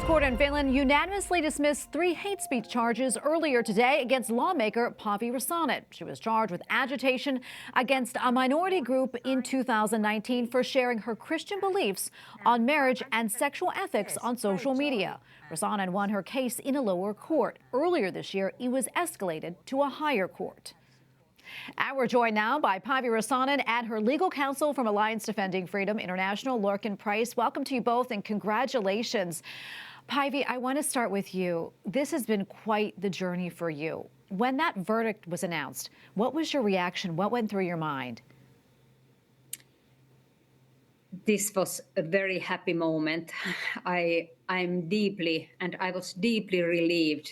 court in Finland unanimously dismissed 3 hate speech charges earlier today against lawmaker Päivi Räsänen. She was charged with agitation against a minority group in 2019 for sharing her Christian beliefs on marriage and sexual ethics on social media. Räsänen won her case in a lower court. Earlier this year, it was escalated to a higher court. And we're joined now by Päivi Räsänen and her legal counsel from Alliance Defending Freedom International, Lorcan Price. Welcome to you both and congratulations. Päivi, I want to start with you. This has been quite the journey for you. When that verdict was announced, what was your reaction? What went through your mind? This was a very happy moment. I was deeply relieved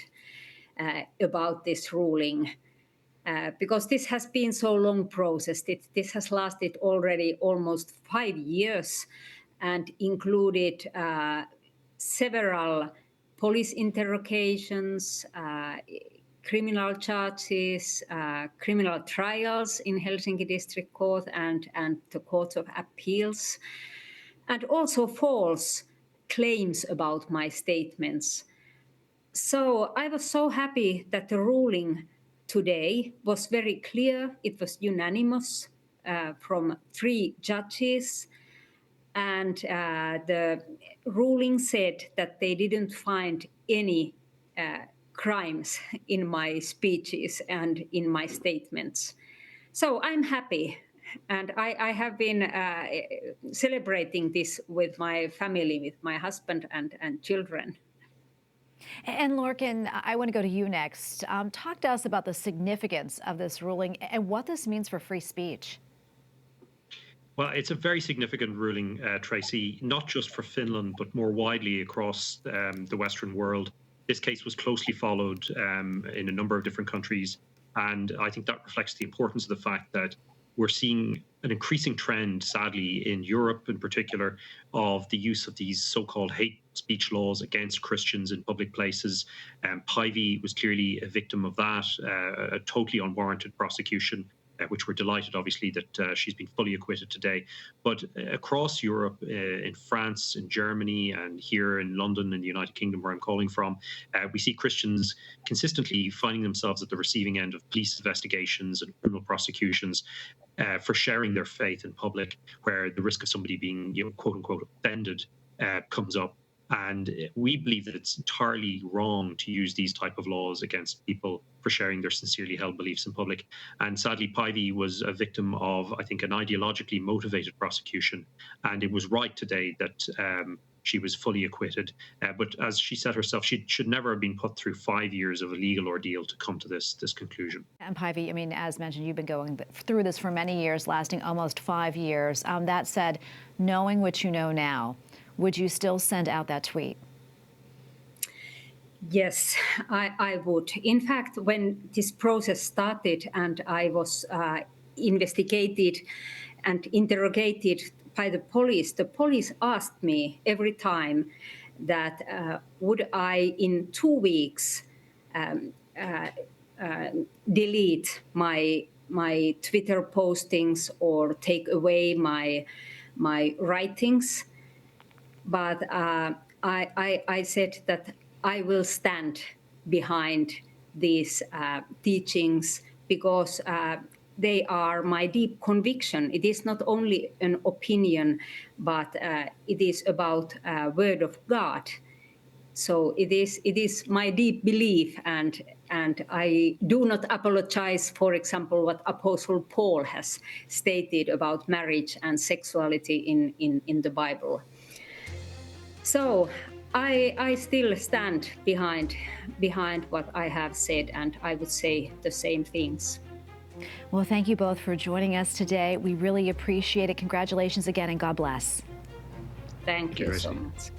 about this ruling. Because this has been so long process. This has lasted already almost 5 years and included several police interrogations, criminal charges, criminal trials in Helsinki District Court and the Court of Appeals, and also false claims about my statements. So I was so happy that the ruling today was very clear. It was unanimous from 3 judges. And the ruling said that they didn't find any crimes in my speeches and in my statements. So I'm happy. And I have been celebrating this with my family, with my husband and children. And Lorcan, I want to go to you next. Talk to us about the significance of this ruling and what this means for free speech. Well, it's a very significant ruling, Tracy, not just for Finland, but more widely across the Western world. This case was closely followed in a number of different countries. And I think that reflects the importance of the fact that we're seeing an increasing trend, sadly, in Europe in particular, of the use of these so-called hate speech laws against Christians in public places. Päivi was clearly a victim of that, a totally unwarranted prosecution, which we're delighted, obviously, that she's been fully acquitted today. But across Europe, in France, in Germany, and here in London, in the United Kingdom, where I'm calling from, we see Christians consistently finding themselves at the receiving end of police investigations and criminal prosecutions for sharing their faith in public, where the risk of somebody being, quote unquote, offended comes up. And we believe that it's entirely wrong to use these type of laws against people for sharing their sincerely held beliefs in public. And sadly, Päivi was a victim of, I think, an ideologically motivated prosecution. And it was right today that she was fully acquitted. But as she said herself, she should never have been put through 5 years of a legal ordeal to come to this conclusion. And Päivi, I mean, as mentioned, you've been going through this for many years, lasting almost 5 years. That said, knowing what you know now, would you still send out that tweet? Yes, I would. In fact, when this process started and I was investigated and interrogated by the police asked me every time that would I, in 2 weeks, delete my Twitter postings or take away my writings. But I said that I will stand behind these teachings because they are my deep conviction. It is not only an opinion, but it is about Word of God. So it is my deep belief, and I do not apologize, for example, what Apostle Paul has stated about marriage and sexuality in the Bible. So I still stand behind what I have said, and I would say the same things. Well, thank you both for joining us today. We really appreciate it. Congratulations again, and God bless. Thank you so much.